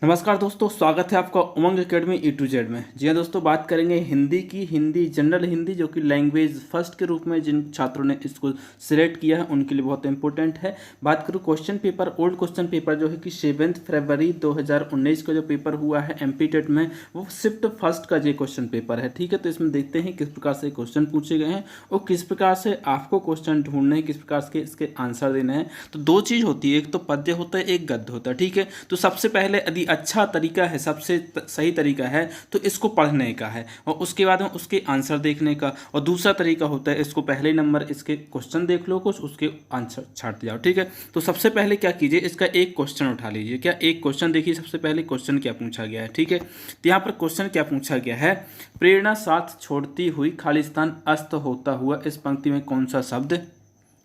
नमस्कार दोस्तों, स्वागत है आपका उमंग एकेडमी ए टू जेड में। जी हाँ दोस्तों, बात करेंगे हिंदी की। हिंदी जनरल हिंदी जो कि लैंग्वेज फर्स्ट के रूप में जिन छात्रों ने इसको सिलेक्ट किया है उनके लिए बहुत इंपॉर्टेंट है। बात करूँ question paper, old question paper जो है कि 7 फरवरी 2019 का जो पेपर हुआ है एमपी टेट में, वो शिफ्ट फर्स्ट का जो क्वेश्चन पेपर है। ठीक है, तो इसमें देखते हैं किस प्रकार से क्वेश्चन पूछे गए हैं और किस प्रकार से आपको क्वेश्चन ढूंढने हैं, किस प्रकार से इसके आंसर देने हैं। तो दो चीज़ होती है, एक तो पद्य होता है, एक गद्य होता है। ठीक है, तो सबसे पहले यदि अच्छा तरीका है, सबसे सही तरीका है तो इसको पढ़ने का है और उसके बाद में उसके आंसर देखने का। और दूसरा तरीका होता है, इसको पहले नंबर इसके क्वेश्चन देख लो कुछ, उसके आंसर छाट जाओ। ठीक है, तो सबसे पहले क्या कीजिए, इसका एक क्वेश्चन उठा लीजिए। क्या एक क्वेश्चन देखिए, सबसे पहले क्वेश्चन क्या पूछा गया है। ठीक है, तो यहाँ पर क्वेश्चन क्या पूछा गया है, प्रेरणा साथ छोड़ती हुई खालिस्तान अस्त होता हुआ, इस पंक्ति में कौन सा शब्द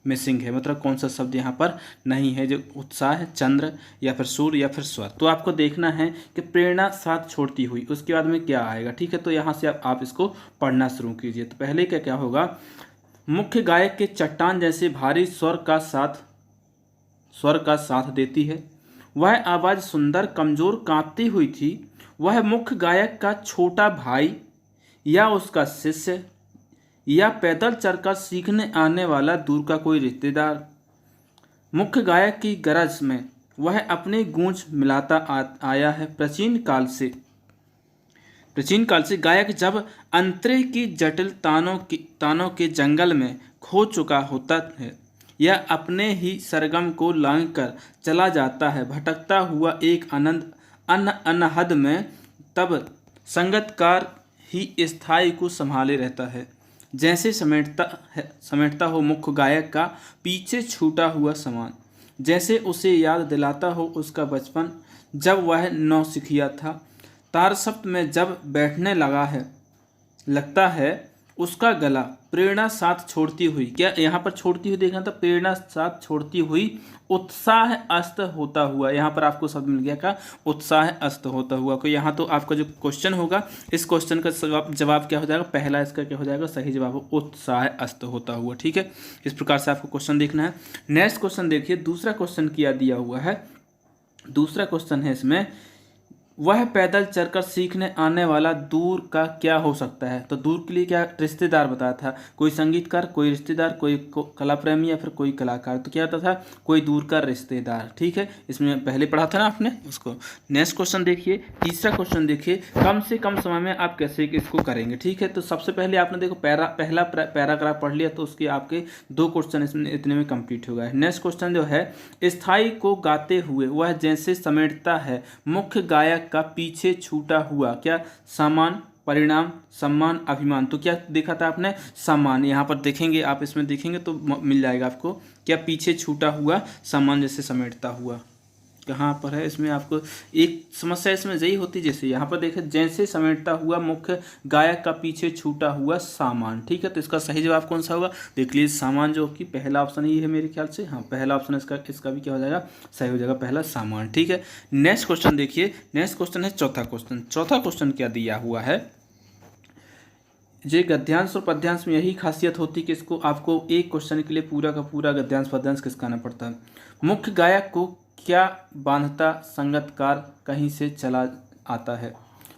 मिसिंग है, मतलब कौन सा शब्द यहाँ पर नहीं है। जो उत्साह है, चंद्र या फिर सूर्य या फिर स्वर। तो आपको देखना है कि प्रेरणा साथ छोड़ती हुई, उसके बाद में क्या आएगा। ठीक है, तो यहाँ से आप इसको पढ़ना शुरू कीजिए। तो पहले क्या क्या होगा, मुख्य गायक के चट्टान जैसे भारी स्वर का साथ देती है। वह आवाज़ सुंदर कमजोर कांपती हुई थी। वह मुख्य गायक का छोटा भाई या उसका शिष्य या पैदल चलकर सीखने आने वाला दूर का कोई रिश्तेदार। मुख्य गायक की गरज में वह अपनी गूंज मिलाता आया है। प्राचीन काल से गायक जब अंतरे की जटिल तानों के जंगल में खो चुका होता है या अपने ही सरगम को लांघ कर चला जाता है, भटकता हुआ एक अनहद में, तब संगतकार ही स्थायी को संभाले रहता है। जैसे समेटता हो मुख्य गायक का पीछे छूटा हुआ सामान, जैसे उसे याद दिलाता हो उसका बचपन जब वह नौसिखिया था। तारसप्त में जब बैठने लगता है उसका गला, प्रेरणा साथ छोड़ती हुई। क्या यहाँ पर छोड़ती हुई देखना था, प्रेरणा साथ छोड़ती हुई उत्साह अस्त होता हुआ। यहाँ पर आपको शब्द मिल गया का उत्साह अस्त होता हुआ को। यहाँ तो आपका जो क्वेश्चन होगा, इस क्वेश्चन का जवाब क्या हो जाएगा, पहला इसका क्या हो जाएगा, सही जवाब हो उत्साह अस्त होता हुआ। ठीक है, इस प्रकार से आपको क्वेश्चन देखना है। नेक्स्ट क्वेश्चन देखिए, दूसरा क्वेश्चन क्या दिया हुआ है। दूसरा क्वेश्चन है इसमें, वह पैदल चलकर सीखने आने वाला दूर का क्या हो सकता है। तो दूर के लिए क्या रिश्तेदार बताया था, कोई संगीतकार, कोई रिश्तेदार, कोई कला प्रेमी या फिर कोई कलाकार। तो क्या होता था, कोई दूर का रिश्तेदार। ठीक है, इसमें पहले पढ़ा था ना आपने उसको। नेक्स्ट क्वेश्चन देखिए, तीसरा क्वेश्चन देखिए, कम से कम समय में आप कैसे इसको करेंगे। ठीक है, तो सबसे पहले आपने देखो पहला पैराग्राफ पढ़ लिया, तो उसके आपके दो क्वेश्चन इसमें इतने में कंप्लीट हो गए। नेक्स्ट क्वेश्चन जो है, स्थाई को गाते हुए वह जैसे समेटता है मुख्य गायक का पीछे छूटा हुआ क्या सामान, परिणाम, सम्मान, अभिमान। तो क्या देखा था आपने, सम्मान। यहाँ पर देखेंगे आप, इसमें देखेंगे तो मिल जाएगा आपको, क्या पीछे छूटा हुआ सम्मान जैसे समेटता हुआ। कहाँ पर है, इसमें आपको एक समस्या इसमें यही होती, जैसे यहाँ पर देखें, जैसे समेटता हुआ मुख्य गायक का पीछे छूटा हुआ सामान। ठीक है, तो इसका सही जवाब कौन सा होगा, देख लीजिए, सामान, जो कि पहला ऑप्शन ही है मेरे ख्याल से। हाँ, पहला ऑप्शन इसका भी क्या हो जाएगा, सही हो जाएगा, पहला सामान। ठीक है, नेक्स्ट क्वेश्चन देखिए। नेक्स्ट क्वेश्चन है चौथा क्वेश्चन। चौथा क्वेश्चन क्या दिया हुआ है, ये गद्यांश और पद्यांश में यही खासियत होती है कि इसको आपको एक क्वेश्चन के लिए पूरा का पूरा गद्यांश पद्यांश किसकाना पड़ता है। मुख्य गायक को क्या बांधता संगतकार कहीं से चला आता है।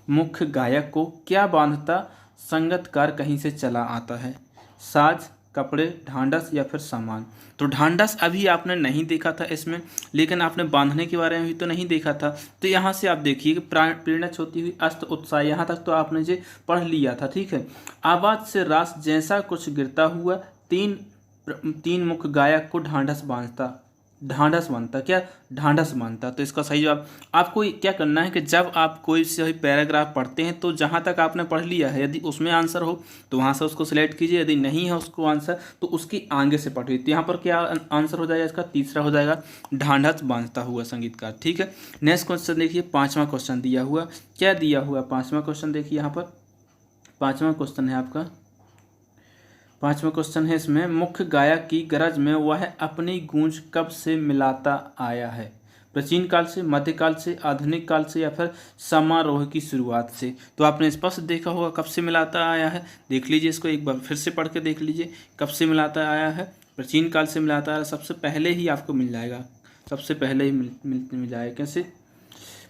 मुख्य गायक को क्या बांधता संगतकार कहीं से चला आता है, साज, कपड़े, ढांढस या फिर सामान। तो ढांढस अभी आपने नहीं देखा था इसमें, लेकिन आपने बांधने के बारे में भी तो नहीं देखा था। तो यहाँ से आप देखिए कि प्रेरणा छोती हुई अस्त उत्साह, यहाँ तक तो आपने जो पढ़ लिया था। ठीक है, आवाज से रास जैसा कुछ गिरता हुआ, तीन मुख्य गायक को ढांढस बांधता क्या, ढांढस बांधता। तो इसका सही जवाब आपको क्या करना है कि जब आप कोई से पैराग्राफ पढ़ते हैं तो जहाँ तक आपने पढ़ लिया है, यदि उसमें आंसर हो तो वहाँ से उसको सिलेक्ट कीजिए, यदि नहीं है उसको आंसर तो उसकी आगे से पढ़िए। तो यहाँ पर क्या आंसर हो जाएगा, इसका तीसरा हो जाएगा, ढांढस बांधता हुआ संगीतकार। ठीक है, नेक्स्ट क्वेश्चन देखिए, पाँचवा क्वेश्चन दिया हुआ, क्या दिया हुआ पाँचवा क्वेश्चन देखिए। यहाँ पर पाँचवा क्वेश्चन है आपका, पांचवा क्वेश्चन है इसमें, मुख्य गायक की गरज में वह अपनी गूंज कब से मिलाता आया है। प्राचीन काल से, मध्यकाल से, आधुनिक काल से या फिर समारोह की शुरुआत से। तो आपने स्पष्ट देखा होगा कब से मिलाता आया है। देख लीजिए इसको एक बार फिर से पढ़ के देख लीजिए, कब से मिलाता आया है, प्राचीन काल से मिलाता आया, सबसे पहले ही आपको मिल जाएगा, सबसे पहले ही मिल जाएगा। कैसे,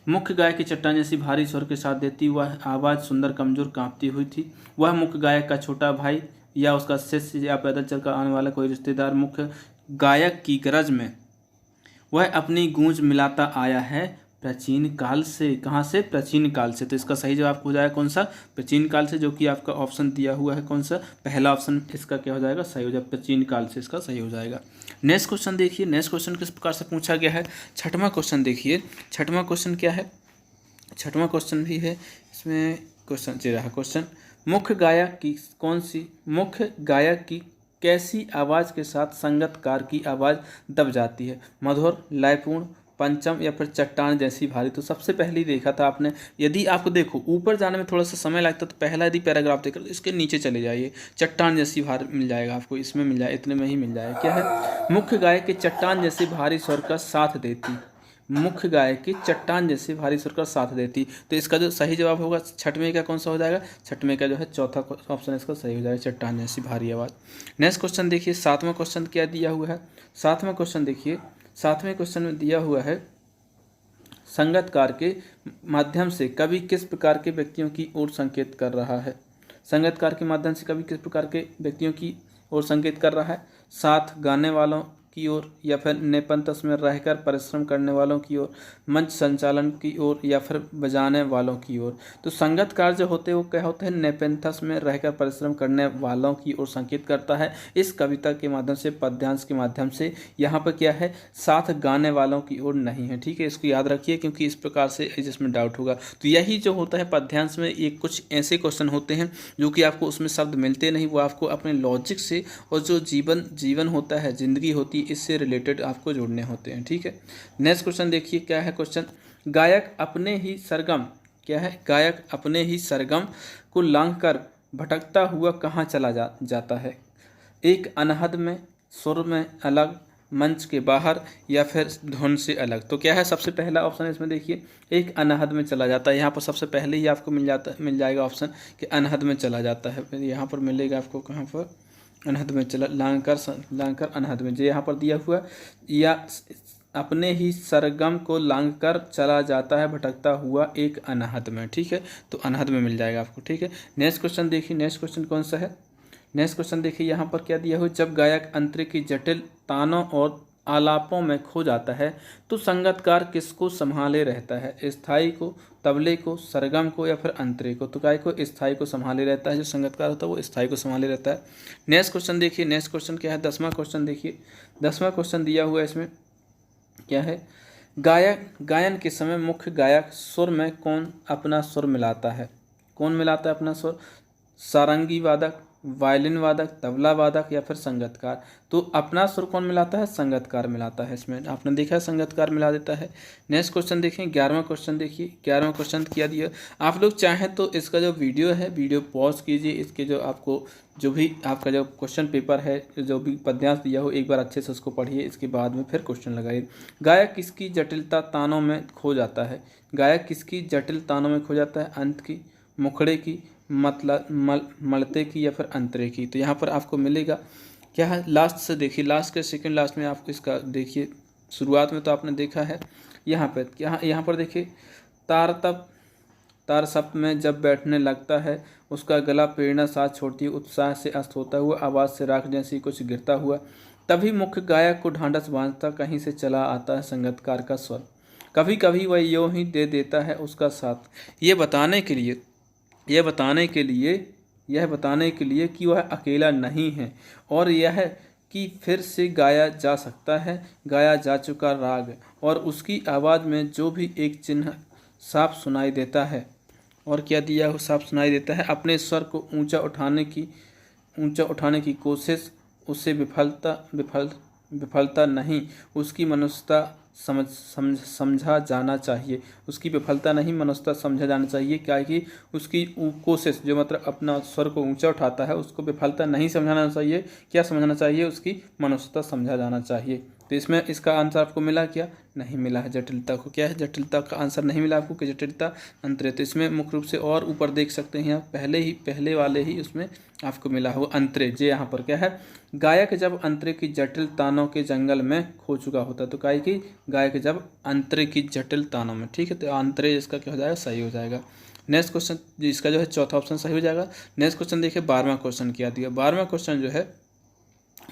मुख्य गायक की चट्टान जैसी भारी स्वर के साथ देती वह आवाज़ सुंदर कमजोर कांपती हुई थी। वह मुख्य गायक का छोटा भाई या उसका शिष्य या पैदल चलकर आने वाला कोई रिश्तेदार मुख्य गायक की गरज में वह अपनी गूंज मिलाता आया है प्राचीन काल से। कहाँ से? प्राचीन काल से। तो इसका सही जवाब हो जाएगा कौन सा? प्राचीन काल से, जो कि आपका ऑप्शन दिया हुआ है कौन सा? पहला ऑप्शन इसका क्या हो जाएगा? सही हो जाएगा, प्राचीन काल से इसका सही हो जाएगा। नेक्स्ट क्वेश्चन देखिए, नेक्स्ट क्वेश्चन किस प्रकार से पूछा गया है। छठवां क्वेश्चन देखिए, छठवां क्वेश्चन क्या है? छठवां क्वेश्चन भी है इसमें क्वेश्चन रहा क्वेश्चन, मुख्य गायक की कौन सी मुख्य गायक की कैसी आवाज़ के साथ संगतकार की आवाज़ दब जाती है? मधुर, लयपूर्ण, पंचम या फिर चट्टान जैसी भारी। तो सबसे पहले ही देखा था आपने, यदि आपको देखो ऊपर जाने में थोड़ा सा समय लगता तो पहला यदि पैराग्राफ देखकर तो इसके नीचे चले जाइए, चट्टान जैसी भारी मिल जाएगा आपको, इसमें मिल जाएगा, इतने में ही मिल जाएगा। क्या है? मुख्य गायक के चट्टान जैसी भारी स्वर का साथ देती, मुख्य गायक की चट्टान जैसे भारी स्वर का साथ देती। तो इसका जो सही जवाब होगा छठवें का कौन सा हो जाएगा? छठवें का जो है चौथा ऑप्शन इसका सही हो जाएगा, चट्टान जैसी भारी आवाज़। नेक्स्ट क्वेश्चन देखिए, सातवां क्वेश्चन क्या दिया हुआ है? सातवां क्वेश्चन देखिए, सातवें क्वेश्चन में दिया हुआ है संगतकार के माध्यम से कवि किस प्रकार के व्यक्तियों की ओर संकेत कर रहा है? संगतकार के माध्यम से कवि किस प्रकार के व्यक्तियों की ओर संकेत कर रहा है? साथ गाने वालों की ओर, या फिर नेपथ्य में रहकर परिश्रम करने वालों की ओर, मंच संचालन की ओर, या फिर बजाने वालों की ओर। तो संगतकार जो होते हैं वो क्या होते हैं? नेपथ्य में रहकर परिश्रम करने वालों की ओर संकेत करता है इस कविता के माध्यम से, पद्यांश के माध्यम से। यहाँ पर क्या है? साथ गाने वालों की ओर नहीं है, ठीक है, इसको याद रखिए क्योंकि इस प्रकार से जिसमें डाउट होगा। तो यही जो होता है पद्यांश में, एक कुछ ऐसे क्वेश्चन होते हैं जो कि आपको उसमें शब्द मिलते नहीं, वो आपको अपने लॉजिक से और जो जीवन होता है, जिंदगी होती है, इससे रिलेटेड आपको जोड़ने होते हैं, ठीक है। नेक्स्ट क्वेश्चन देखिए, क्या है क्वेश्चन? गायक अपने ही सरगम, क्या है? गायक अपने ही सरगम को लांघकर भटकता हुआ कहाँ चला जाता है? एक अनहद में, सुर में अलग, मंच के बाहर, या फिर धुन से अलग। तो क्या है सबसे पहला ऑप्शन इसमें देखिए, एक अनहद में चला जाता है। यहाँ पर सबसे पहले ही आपको मिल जाएगा ऑप्शन कि अनहद में चला जाता है। फिर यहाँ पर मिलेगा आपको कहाँ पर? अनहद में चला, लांघकर अनहद में, जो यहाँ पर दिया हुआ, या अपने ही सरगम को लांघकर चला जाता है भटकता हुआ एक अनहद में, ठीक है। तो अनहद में मिल जाएगा आपको, ठीक है। नेक्स्ट क्वेश्चन देखिए, नेक्स्ट क्वेश्चन कौन सा है? नेक्स्ट क्वेश्चन देखिए, यहाँ पर क्या दिया हुआ, जब गायक अंतरे की जटिल तानों और आलापों में खो जाता है तो संगतकार किसको संभाले रहता है? स्थाई को, तबले को, सरगम को, या फिर अंतरे को? तो गायक को स्थाई को संभाले रहता है, जो संगतकार होता है वो स्थाई को संभाले रहता है। नेक्स्ट क्वेश्चन देखिए, नेक्स्ट क्वेश्चन क्या है? 10वां क्वेश्चन देखिए, 10वां क्वेश्चन दिया हुआ है इसमें क्या है? गायन के समय मुख्य गायक सुर में कौन अपना सुर मिलाता है? कौन मिलाता है अपना सुर? सारंगी वादक, वायलिन वादक, तबला वादक, या फिर संगतकार? तो अपना सुर कौन मिलाता है? संगतकार मिलाता है। इसमें आपने देखा है संगतकार मिला देता है। नेक्स्ट क्वेश्चन देखिए, 11वां क्वेश्चन देखिए, 11वां क्वेश्चन क्या दिया? आप लोग चाहें तो इसका जो वीडियो है, वीडियो पॉज कीजिए, इसके जो आपको जो भी आपका जो क्वेश्चन पेपर है, जो भी पद्यांश दिया हो, एक बार अच्छे से उसको पढ़िए, इसके बाद में फिर क्वेश्चन लगाइए। गायक किसकी जटिलता तानों में खो जाता है? गायक किसकी जटिल तानों में खो जाता है? अंत की, मुखड़े की, मलते की, या फिर अंतरे की? तो यहाँ पर आपको मिलेगा क्या है? लास्ट से देखिए, लास्ट के सेकंड लास्ट में आपको इसका देखिए, शुरुआत में तो आपने देखा है, यहाँ पर यहाँ पर देखिए, तार सप्त में जब बैठने लगता है उसका गला प्रेरणा साथ छोड़ती है, उत्साह से अस्त होता हुआ, आवाज़ से राख जैसी कुछ गिरता हुआ, तभी मुख्य गायक को ढांढस बांधता कहीं से चला आता है संगतकार का स्वर। कभी कभी वह यूँ ही दे देता है उसका साथ, यह बताने के लिए कि वह अकेला नहीं है, और यह कि फिर से गाया जा सकता है गाया जा चुका राग, और उसकी आवाज़ में जो भी एक चिन्ह साफ सुनाई देता है। और क्या दिया हो? साफ सुनाई देता है। अपने स्वर को ऊंचा उठाने की कोशिश, उससे विफलता नहीं, उसकी मनुष्यता समझा जाना चाहिए। उसकी विफलता नहीं, मनुष्यता समझा जाना चाहिए। क्या कि उसकी कोशिश, जो मतलब अपना स्वर को ऊंचा उठाता है, उसको विफलता नहीं समझाना चाहिए। क्या समझना चाहिए? उसकी मनुष्यता समझा जाना चाहिए। तो इसमें इसका आंसर आपको मिला क्या? नहीं मिला है। जटिलता को क्या है? जटिलता का आंसर नहीं मिला आपको कि जटिलता अंतरे। तो इसमें मुख्य रूप से और ऊपर देख सकते हैं आप, पहले वाले ही उसमें आपको मिला हो अंतरे। जे यहाँ पर क्या है? गायक जब अंतरे की जटिल तानों के जंगल में खो चुका होता। तो गायक जब अंतरे की जटिल तानों में, ठीक है। तो अंतरे इसका क्या हो जाएगा? सही हो जाएगा। नेक्स्ट क्वेश्चन, इसका जो है चौथा ऑप्शन सही हो जाएगा। नेक्स्ट क्वेश्चन देखिए 12वां क्वेश्चन क्या दिया। 12वां क्वेश्चन जो है,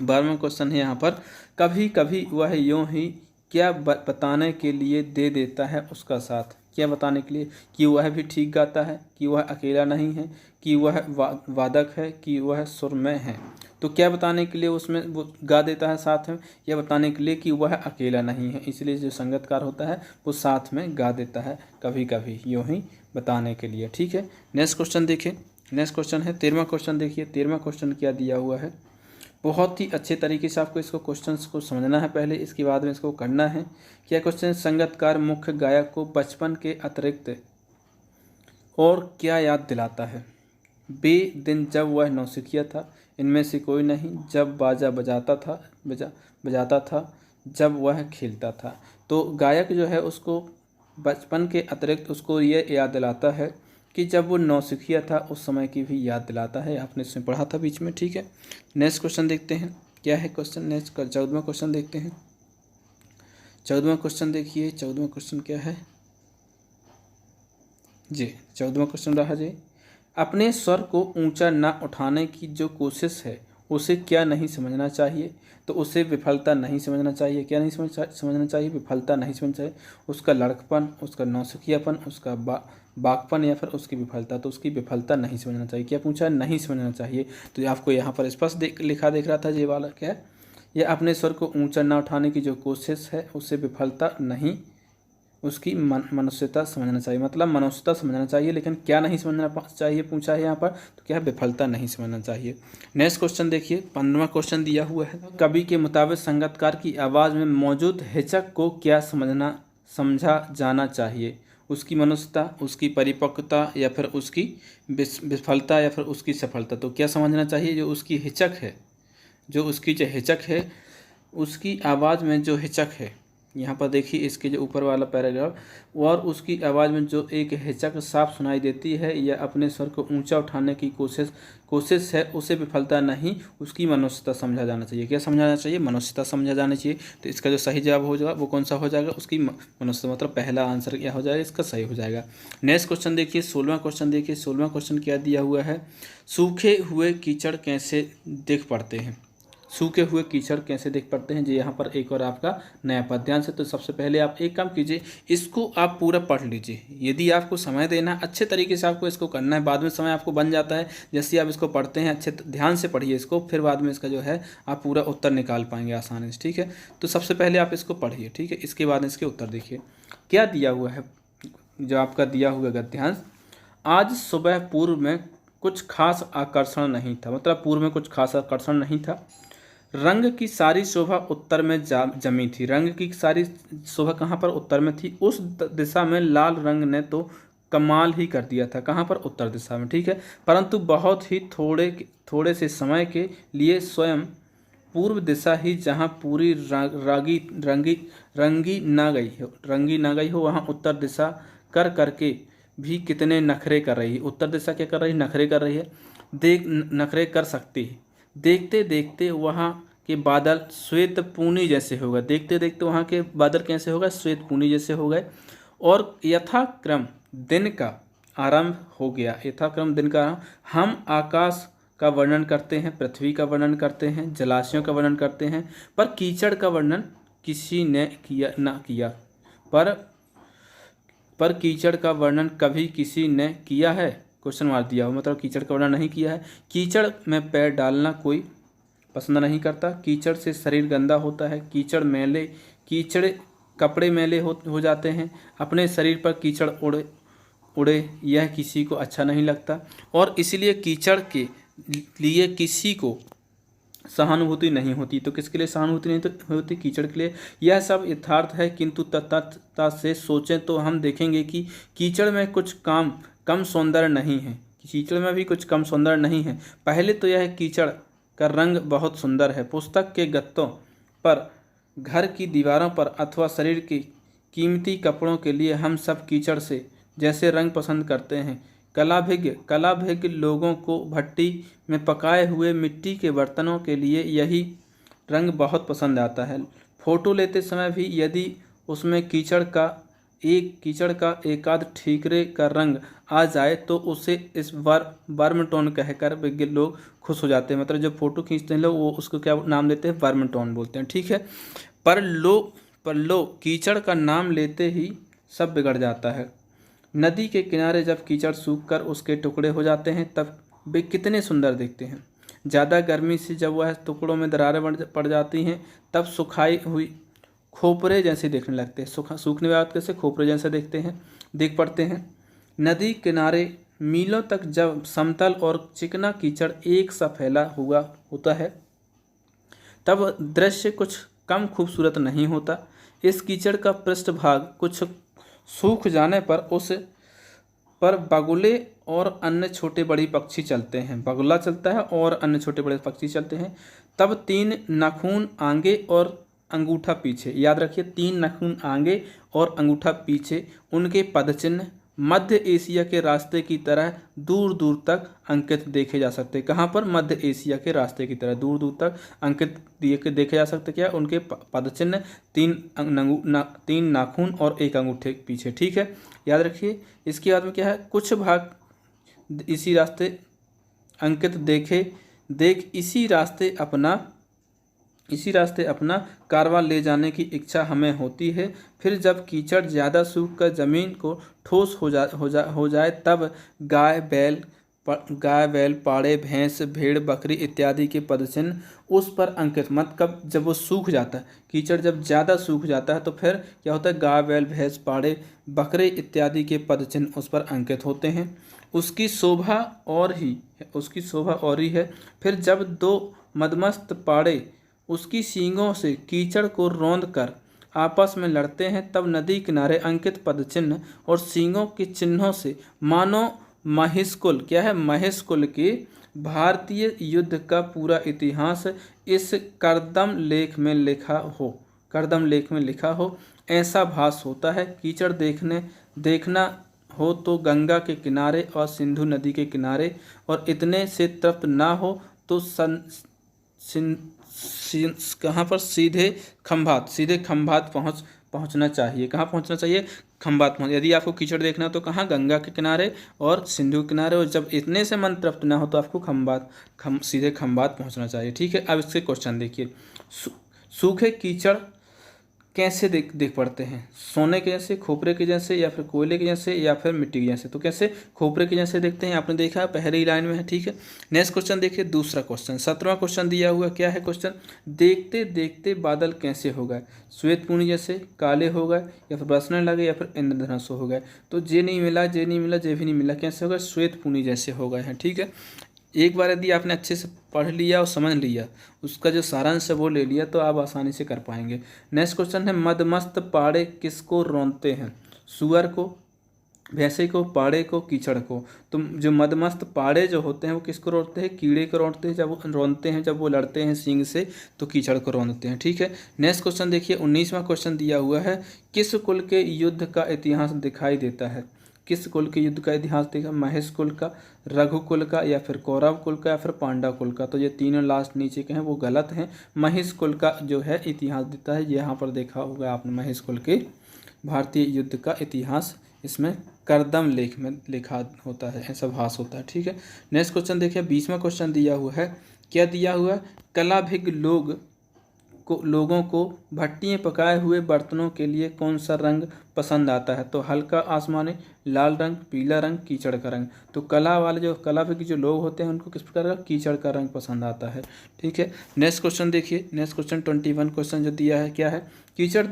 12वां क्वेश्चन है यहाँ पर, कभी कभी वह यूं ही क्या बताने के लिए दे देता है उसका साथ। क्या बताने के लिए? कि वह भी ठीक गाता है, कि वह अकेला नहीं है, कि वह वादक है, कि वह सुरमय है। तो क्या बताने के लिए उसमें वो गा देता है साथ में? यह बताने के लिए कि वह अकेला नहीं है, इसलिए जो संगतकार होता है वो साथ में गा देता है कभी कभी, यूं ही बताने के लिए, ठीक है। नेक्स्ट क्वेश्चन देखिए। नेक्स्ट क्वेश्चन है 13वां क्वेश्चन। देखिए 13वां क्वेश्चन क्या दिया हुआ है। बहुत ही अच्छे तरीके से आपको इसको क्वेश्चंस को समझना है पहले, इसके बाद में इसको करना है। क्या क्वेश्चन? संगतकार मुख्य गायक को बचपन के अतिरिक्त और क्या याद दिलाता है? बे दिन जब वह नौसिखिया था, इनमें से कोई नहीं, जब बाजा बजाता था, जब वह खेलता था। तो गायक जो है उसको बचपन के अतिरिक्त उसको ये याद दिलाता है कि जब वो नौसिखिया था उस समय की भी याद दिलाता है। आपने इसमें पढ़ा था बीच में, ठीक है। नेक्स्ट क्वेश्चन देखते हैं क्या है क्वेश्चन। नेक्स्ट 14वां क्वेश्चन देखते हैं। 14वां क्वेश्चन देखिए। 14वां क्वेश्चन क्या है जी? 14वां क्वेश्चन रहा जी, अपने स्वर को ऊंचा न उठाने की जो कोशिश है उसे क्या नहीं समझना चाहिए? तो उसे विफलता नहीं समझना चाहिए। क्या नहीं समझना चाहिए? विफलता नहीं समझना चाहिए। उसका लड़कपन, उसका नौसिखियापन, उसका बाकपन या फिर उसकी विफलता। तो उसकी विफलता नहीं समझना चाहिए। क्या पूछा? नहीं समझना चाहिए। तो आपको यहाँ पर स्पष्ट लिखा देख रहा था ये वाला क्या है? यह अपने स्वर को ऊंचा न उठाने की जो कोशिश है उसे विफलता नहीं, उसकी मनुष्यता समझना चाहिए। मतलब मनुष्यता समझना चाहिए, लेकिन क्या नहीं समझना चाहिए पूछा है यहाँ पर, तो क्या है? विफलता नहीं समझना चाहिए। नेक्स्ट क्वेश्चन देखिए 15वां क्वेश्चन दिया हुआ है। कवि के मुताबिक संगीतकार की आवाज़ में मौजूद हिचक को क्या समझा जाना चाहिए? उसकी मनुष्यता, उसकी परिपक्वता, या फिर उसकी विफलता, या फिर उसकी सफलता। तो क्या समझना चाहिए? जो उसकी हिचक है, जो हिचक है, उसकी आवाज़ में जो हिचक है, यहाँ पर देखिए इसके जो ऊपर वाला पैराग्राफ, और उसकी आवाज़ में जो एक हिचक साफ सुनाई देती है या अपने स्वर को ऊंचा उठाने की कोशिश है, उसे विफलता नहीं, उसकी मनुष्यता समझा जाना चाहिए। क्या समझाना चाहिए? मनुष्यता समझा जाना चाहिए। तो इसका जो सही जवाब हो जाएगा वो कौन सा हो जाएगा? उसकी मनुष्यता, मतलब पहला आंसर क्या हो जाएगा? इसका सही हो जाएगा। नेक्स्ट क्वेश्चन देखिए 16वां क्वेश्चन देखिए। 16वां क्वेश्चन क्या दिया हुआ है? सूखे हुए कीचड़ कैसे दिख पड़ते हैं? सूखे हुए कीचड़ कैसे दिख पड़ते हैं? जी यहाँ पर एक और आपका नया पद ध्यान से। तो सबसे पहले आप एक काम कीजिए, इसको आप पूरा पढ़ लीजिए। यदि आपको समय देना, अच्छे तरीके से आपको इसको करना है, बाद में समय आपको बन जाता है। जैसे आप इसको पढ़ते हैं अच्छे ध्यान से पढ़िए इसको, फिर बाद में इसका जो है आप पूरा उत्तर निकाल पाएंगे आसानी से, ठीक है। तो सबसे पहले आप इसको पढ़िए, ठीक है। इसके बाद इसके उत्तर देखिए क्या दिया हुआ है। जो आपका दिया हुआ गद्यांश, आज सुबह पूर्व में कुछ खास आकर्षण नहीं था। मतलब पूर्व में कुछ खास आकर्षण नहीं था। रंग की सारी शोभा उत्तर में जमी थी। रंग की सारी शोभा कहाँ पर? उत्तर में थी। उस दिशा में लाल रंग ने तो कमाल ही कर दिया था। कहाँ पर? उत्तर दिशा में, ठीक है। परंतु बहुत ही थोड़े से समय के लिए स्वयं पूर्व दिशा ही जहाँ पूरी रंगी ना गई हो वहाँ उत्तर दिशा करके भी कितने नखरे कर रही है। उत्तर दिशा क्या कर रही है? नखरे कर रही है। नखरे कर सकती है। देखते देखते वहाँ के बादल श्वेत पूनी जैसे हो गए। देखते देखते वहाँ के बादल कैसे हो गए? श्वेत पूनी जैसे हो गए। और यथाक्रम दिन का आरंभ हो गया। यथाक्रम दिन का आरंभ। हम आकाश का वर्णन करते हैं, पृथ्वी का वर्णन करते हैं, जलाशयों का वर्णन करते हैं, पर कीचड़ का वर्णन किसी ने ना किया। पर कीचड़ का वर्णन कभी किसी ने किया है? क्वेश्चन मार्क दिया हो, मतलब कीचड़ का वर्णन नहीं किया है। कीचड़ में पैर डालना कोई पसंद नहीं करता। कीचड़ से शरीर गंदा होता है। कीचड़ कपड़े मैले हो जाते हैं। अपने शरीर पर कीचड़ उड़े यह किसी को अच्छा नहीं लगता, और इसलिए कीचड़ के लिए किसी को सहानुभूति नहीं होती। तो किसके लिए सहानुभूति नहीं होती? कीचड़ के लिए। यह सब यथार्थ है, किंतु तत्वता से सोचें तो हम देखेंगे कि कीचड़ में कुछ कम सौंदर्य नहीं है। कीचड़ में भी कुछ कम सौंदर्य नहीं है। पहले तो यह कीचड़ का रंग बहुत सुंदर है। पुस्तक के गत्तों पर घर की दीवारों पर अथवा शरीर के कीमती कपड़ों के लिए हम सब कीचड़ से जैसे रंग पसंद करते हैं। कलाभिज्ञ लोगों को भट्टी में पकाए हुए मिट्टी के बर्तनों के लिए यही रंग बहुत पसंद आता है। फोटो लेते समय भी यदि उसमें कीचड़ का एकाध ठीकरे का रंग आ जाए तो उसे इस वर्म टोन कहकर विज्ञ लोग खुश हो जाते हैं। मतलब जब फोटो खींचते हैं लोग, वो उसको क्या नाम देते हैं? वर्म टोन बोलते हैं। ठीक है। पर लो कीचड़ का नाम लेते ही सब बिगड़ जाता है। नदी के किनारे जब कीचड़ सूखकर उसके टुकड़े हो जाते हैं तब वे कितने सुंदर दिखते हैं। ज़्यादा गर्मी से जब वह टुकड़ों में दरारें पड़ जाती हैं तब सुखाई हुई खोपरे जैसे दिखने लगते हैं। सूखने के बाद कैसे खोपरे जैसे दिख पड़ते हैं। नदी किनारे मीलों तक जब समतल और चिकना कीचड़ एक सा फैला हुआ होता है तब दृश्य कुछ कम खूबसूरत नहीं होता। इस कीचड़ का पृष्ठभाग कुछ सूख जाने पर उस पर बगुले और अन्य छोटे बड़े पक्षी चलते हैं। बगुला चलता है और अन्य छोटे बड़े पक्षी चलते हैं। तब 3 नाखून आगे और अंगूठा पीछे, याद रखिए 3 नाखून आगे और अंगूठा पीछे, उनके पदचिन्ह मध्य एशिया के रास्ते की तरह दूर दूर तक अंकित देखे जा सकते। कहाँ पर? मध्य एशिया के रास्ते की तरह दूर दूर तक अंकित देखे जा सकते। क्या? उनके पदचिन्ह 3 नाखून और 1 अंगूठे पीछे। ठीक है, याद रखिए। इसके बाद में क्या है? कुछ भाग इसी रास्ते अंकित देख इसी रास्ते अपना कारवां ले जाने की इच्छा हमें होती है। फिर जब कीचड़ ज़्यादा सूख कर ज़मीन को ठोस हो जाए तब गाय बैल पाड़े भैंस भेड़ बकरी इत्यादि के पदचिन्ह उस पर अंकित कब? जब वो सूख जाता है, कीचड़ जब ज़्यादा सूख जाता है तो फिर क्या होता है? गाय बैल भैंस पाड़े बकरे इत्यादि के पदचिन्ह उस पर अंकित होते हैं। उसकी शोभा और ही है। फिर जब 2 मदमस्त पाड़े उसकी सींगों से कीचड़ को रौंद कर आपस में लड़ते हैं तब नदी किनारे अंकित पदचिन्ह और सींगों के चिन्हों से मानो महिषकुल, क्या है? महिषकुल के भारतीय युद्ध का पूरा इतिहास इस करदम लेख में लिखा हो ऐसा भास होता है। कीचड़ देखना हो तो गंगा के किनारे और सिंधु नदी के किनारे, और इतने से तृप्त ना हो तो कहाँ पर? सीधे खंभात पहुँचना चाहिए। कहाँ पहुँचना चाहिए? खंभात पहुँच। यदि आपको कीचड़ देखना हो तो कहाँ? गंगा के किनारे और सिंधु के किनारे, और जब इतने से मन तृप्त ना हो तो आपको सीधे खंभात पहुँचना चाहिए। ठीक है। अब इसके क्वेश्चन देखिए। सूखे कीचड़ कैसे दिख पड़ते हैं? सोने के जैसे, खोपरे के जैसे, या फिर कोयले के जैसे, या फिर मिट्टी के जैसे? तो कैसे? खोपरे के जैसे दिखते हैं। आपने देखा पहली लाइन में है। ठीक है। नेक्स्ट क्वेश्चन देखिए, दूसरा क्वेश्चन 17वां क्वेश्चन दिया हुआ क्या है क्वेश्चन? देखते देखते बादल कैसे हो गए? श्वेत पूनी जैसे काले हो गए, या फिर बरसने लगे, या फिर इंद्रधनुष हो गए? तो जे नहीं मिला, जे भी नहीं मिला, कैसे हो गए? श्वेत पूनी जैसे हो गए हैं। ठीक है। एक बार यदि आपने अच्छे से पढ़ लिया और समझ लिया, उसका जो सारांश है वो ले लिया, तो आप आसानी से कर पाएंगे। नेक्स्ट क्वेश्चन है, मदमस्त पाड़े किसको रौंदते हैं? सूअर को, भैंसे को, पाड़े को, कीचड़ को? तो जो मदमस्त पाड़े जो होते हैं वो किसको रौंदते हैं? कीड़े को रौंदते हैं। जब वो लड़ते हैं सींग से तो कीचड़ को रौंदते हैं। ठीक है। नेक्स्ट क्वेश्चन देखिए, 19वां क्वेश्चन दिया हुआ है, किस कुल के युद्ध का इतिहास दिखाई देता है? किस कुल के युद्ध का इतिहास देखा? महेश कुल का, रघुकुल का, या फिर कौरव कुल का, या फिर पांडव कुल का? तो ये तीनों लास्ट नीचे के हैं वो गलत हैं। महेश कुल का जो है इतिहास देता है, यहाँ पर देखा होगा आपने महेश कुल के भारतीय युद्ध का इतिहास, इसमें करदम लेख में लिखा होता है, ऐसा भास होता है। ठीक है। नेक्स्ट क्वेश्चन देखिए, 20वां क्वेश्चन दिया हुआ है, क्या दिया हुआ है? कलाभिज्ञ लोगों को भट्टी में पकाए हुए बर्तनों के लिए कौन सा रंग पसंद आता है? तो हल्का आसमानी लाल रंग, पीला रंग, कीचड़ का रंग। तो कलाभिज्ञ जो लोग होते हैं उनको किस प्रकार का? कीचड़ का रंग पसंद आता है। ठीक है। नेक्स्ट क्वेश्चन देखिए, नेक्स्ट क्वेश्चन 21 क्वेश्चन जो दिया है क्या है? कीचड़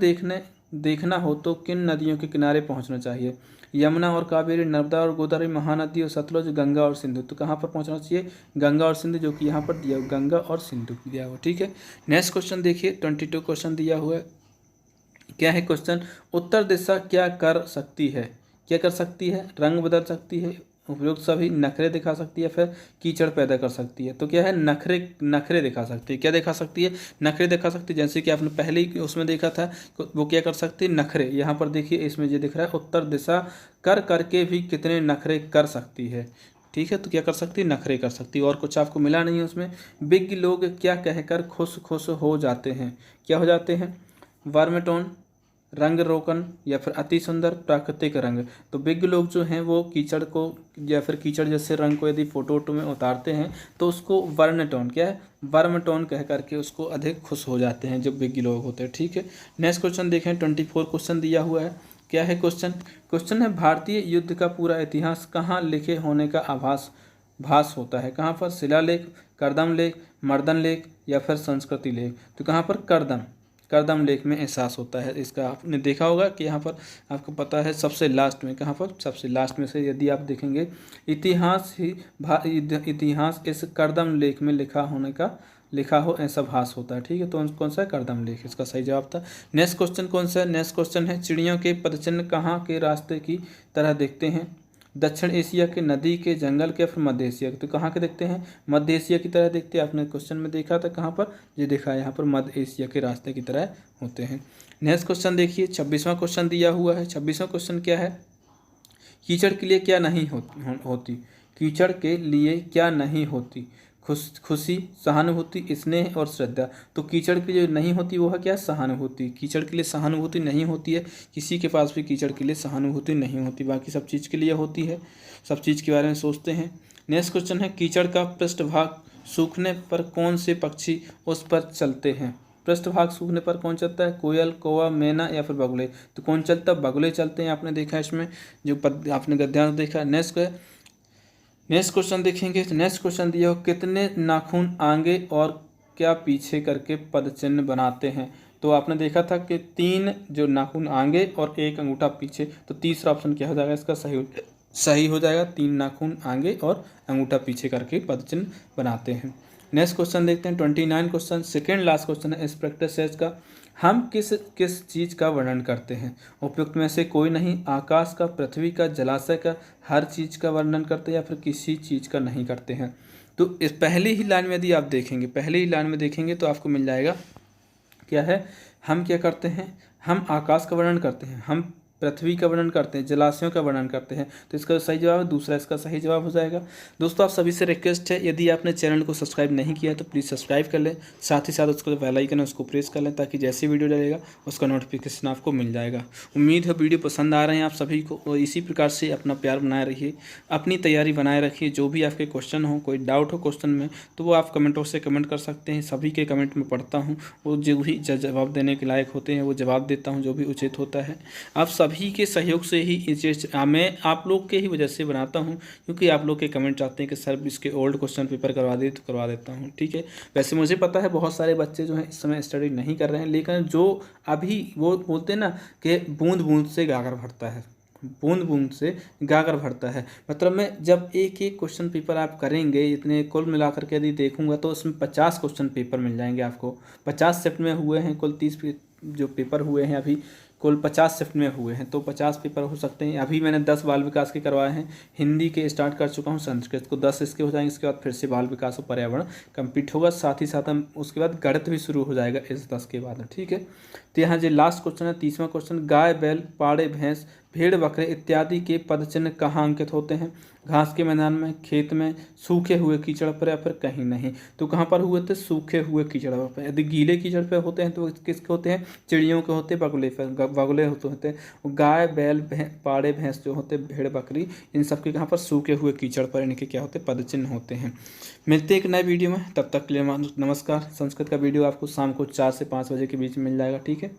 देखना हो तो किन नदियों के किनारे पहुँचना चाहिए? यमुना और कावेरी, नर्मदा और गोदावरी, महानदी और सतलुज, गंगा और सिंधु? तो कहाँ पर पहुँचना चाहिए? गंगा और सिंधु, जो कि यहाँ पर दिया हुआ गंगा और सिंधु दिया हुआ। ठीक है। नेक्स्ट क्वेश्चन देखिए, 22 क्वेश्चन दिया हुआ है, क्या है क्वेश्चन? उत्तर दिशा क्या कर सकती है? रंग बदल सकती है, उपयुक्त सभी नखरे दिखा सकती है, फिर कीचड़ पैदा कर सकती है। तो क्या है, नखरे दिखा सकती है। क्या दिखा सकती है, नखरे दिखा सकती है। जैसे कि आपने पहले ही उसमें देखा था, वो क्या कर सकती है, नखरे। यहाँ पर देखिए इसमें ये दिख रहा है, उत्तर दिशा कर करके भी कितने नखरे कर सकती है। ठीक है, तो क्या कर सकती है, नखरे कर सकती है। और कुछ आपको मिला नहीं है उसमें। विज्ञ लोग क्या कहकर खुश खुश हो जाते हैं, क्या हो जाते हैं, वर्मटोन, रंग रोकन, या फिर अति सुंदर प्राकृतिक रंग। तो विज्ञ लोग जो हैं वो कीचड़ को या फिर कीचड़ जैसे रंग को यदि फोटो वोटो में उतारते हैं तो उसको वर्म टोन, क्या है, वर्म टोन कह करके उसको अधिक खुश हो जाते हैं जो विज्ञ लोग होते हैं। ठीक है, नेक्स्ट क्वेश्चन देखें। 24 क्वेश्चन दिया हुआ है। क्या है क्वेश्चन, क्वेश्चन है भारतीय युद्ध का पूरा इतिहास कहाँ लिखे होने का भास होता है। कहाँ पर, शिलालेख, करदम लेख, मर्दन लेख, या फिर संस्कृति लेख। तो कहाँ पर, करदम लेख में एहसास होता है। इसका आपने देखा होगा कि यहाँ पर आपको पता है सबसे लास्ट में, कहाँ पर, सबसे लास्ट में से यदि आप देखेंगे इतिहास इस करदम लेख में लिखा हो ऐसा भास होता है। ठीक है, तो कौन सा है, करदम लेख इसका सही जवाब था। नेक्स्ट क्वेश्चन कौन सा है, नेक्स्ट क्वेश्चन है चिड़ियों के पदचिन्ह कहाँ के रास्ते की तरह दिखते हैं। दक्षिण एशिया के, नदी के, जंगल के, फिर मध्य एशिया के। तो कहाँ के देखते हैं, मध्य एशिया की तरह देखते हैं। आपने क्वेश्चन में देखा था कहाँ पर, ये देखा है यहाँ पर, मध्य एशिया के रास्ते की तरह होते हैं। नेक्स्ट क्वेश्चन देखिए, 26वां क्वेश्चन दिया हुआ है। 26वां क्वेश्चन क्या है, कीचड़ के लिए क्या नहीं होती। कीचड़ के लिए क्या नहीं होती, खुशी, सहानुभूति, स्नेह और श्रद्धा। तो कीचड़ के लिए नहीं होती वो है क्या, सहानुभूति। कीचड़ के लिए सहानुभूति नहीं होती है, किसी के पास भी कीचड़ के लिए सहानुभूति नहीं होती, बाकी सब चीज़ के लिए होती है, सब चीज़ के बारे में सोचते हैं। नेक्स्ट क्वेश्चन है कीचड़ का पृष्ठभाग सूखने पर कौन से पक्षी उस पर चलते हैं। पृष्ठभाग सूखने पर कौन चलता है, कोयल, कौवा, मैना, या फिर बगुले। तो कौन चलता है, बगुले चलते हैं। आपने देखा है इसमें जो आपने गद्यांश देखा। नेक्स्ट क्वेश्चन देखेंगे। तो नेक्स्ट क्वेश्चन दिया हो, कितने नाखून आगे और क्या पीछे करके पदचिन्ह बनाते हैं। तो आपने देखा था कि 3 जो नाखून आगे और 1 अंगूठा पीछे। तो तीसरा ऑप्शन क्या हो जाएगा इसका, सही हो जाएगा। 3 नाखून आगे और अंगूठा पीछे करके पदचिन्ह बनाते हैं। नेक्स्ट क्वेश्चन देखते हैं 29 क्वेश्चन, सेकेंड लास्ट क्वेश्चन है इस प्रैक्टिस सेट का। हम किस चीज़ का वर्णन करते हैं। उपयुक्त में से कोई नहीं, आकाश का, पृथ्वी का, जलाशय का, हर चीज़ का वर्णन करते हैं, या फिर किसी चीज़ का नहीं करते हैं। तो इस पहली ही लाइन में यदि आप देखेंगे, पहली ही लाइन में देखेंगे तो आपको मिल जाएगा क्या है, हम क्या करते हैं, हम आकाश का वर्णन करते हैं, हम पृथ्वी का वर्णन करते हैं, जलाशयों का वर्णन करते हैं। तो इसका सही जवाब है दूसरा, इसका सही जवाब हो जाएगा। दोस्तों आप सभी से रिक्वेस्ट है, यदि आपने चैनल को सब्सक्राइब नहीं किया तो प्लीज़ सब्सक्राइब कर लें, साथ ही साथ उसको बेल आइकन है उसको प्रेस कर लें, ताकि जैसी वीडियो डालेगा उसका नोटिफिकेशन आपको मिल जाएगा। उम्मीद है वीडियो पसंद आ रहे हैं आप सभी को, और इसी प्रकार से अपना प्यार बनाए रखिए, अपनी तैयारी बनाए रखिए। जो भी आपके क्वेश्चन हो, कोई डाउट हो क्वेश्चन में, तो वो आप कमेंटों से कमेंट कर सकते हैं। सभी के कमेंट में पढ़ता हूँ, वो जो भी जवाब देने के लायक होते हैं वो जवाब देता हूँ, जो भी उचित होता है। आप सभी के सहयोग से ही मैं आप लोग के ही वजह से बनाता हूँ, क्योंकि आप लोग के कमेंट चाहते हैं कि सर इसके ओल्ड क्वेश्चन पेपर करवा दे, तो करवा देता हूँ। ठीक है, वैसे मुझे पता है बहुत सारे बच्चे जो हैं इस समय स्टडी नहीं कर रहे हैं, लेकिन जो अभी वो बोलते हैं ना कि बूंद बूंद से गागर भरता है, बूंद बूंद से गागर भरता है। मतलब में जब एक एक क्वेश्चन पेपर आप करेंगे, इतने कुल मिलाकर के यदि देखूंगा तो उसमें 50 क्वेश्चन पेपर मिल जाएंगे आपको। 50 शिफ्ट में हुए हैं, कुल 30 जो पेपर हुए हैं अभी, कुल 50 शिफ्ट में हुए हैं, तो 50 पेपर हो सकते हैं। अभी मैंने 10 बाल विकास के करवाए हैं, हिंदी के स्टार्ट कर चुका हूँ, संस्कृत को 10 इसके हो जाएंगे। इसके बाद फिर से बाल विकास और पर्यावरण कंप्लीट होगा, साथ ही साथ हम उसके बाद गणित भी शुरू हो जाएगा इस 10 के बाद। ठीक है, तो यहाँ जो लास्ट क्वेश्चन है 30वां क्वेश्चन, गाय, बैल, पाड़े, भैंस, भेड़, बकरे इत्यादि के पदचिन्ह कहाँ अंकित होते हैं। घास के मैदान में, खेत में, सूखे हुए कीचड़ पर, या फिर कहीं नहीं। तो कहाँ पर हुए थे, सूखे हुए कीचड़ पर। यदि गीले कीचड़ पर होते हैं तो किसके होते हैं, चिड़ियों के होते हैं, बगुले होते हैं। गाय, बैल, पाड़े, भैंस जो होते हैं, भेड़, बकरी, इन सब के कहाँ पर, सूखे हुए कीचड़ पर इनके क्या होते हैं, पदचिन्ह होते हैं। मिलते हैं एक नए वीडियो में, तब तक के लिए नमस्कार। संस्कृत का वीडियो आपको शाम को 4 से 5 बजे के बीच में मिल जाएगा। ठीक है।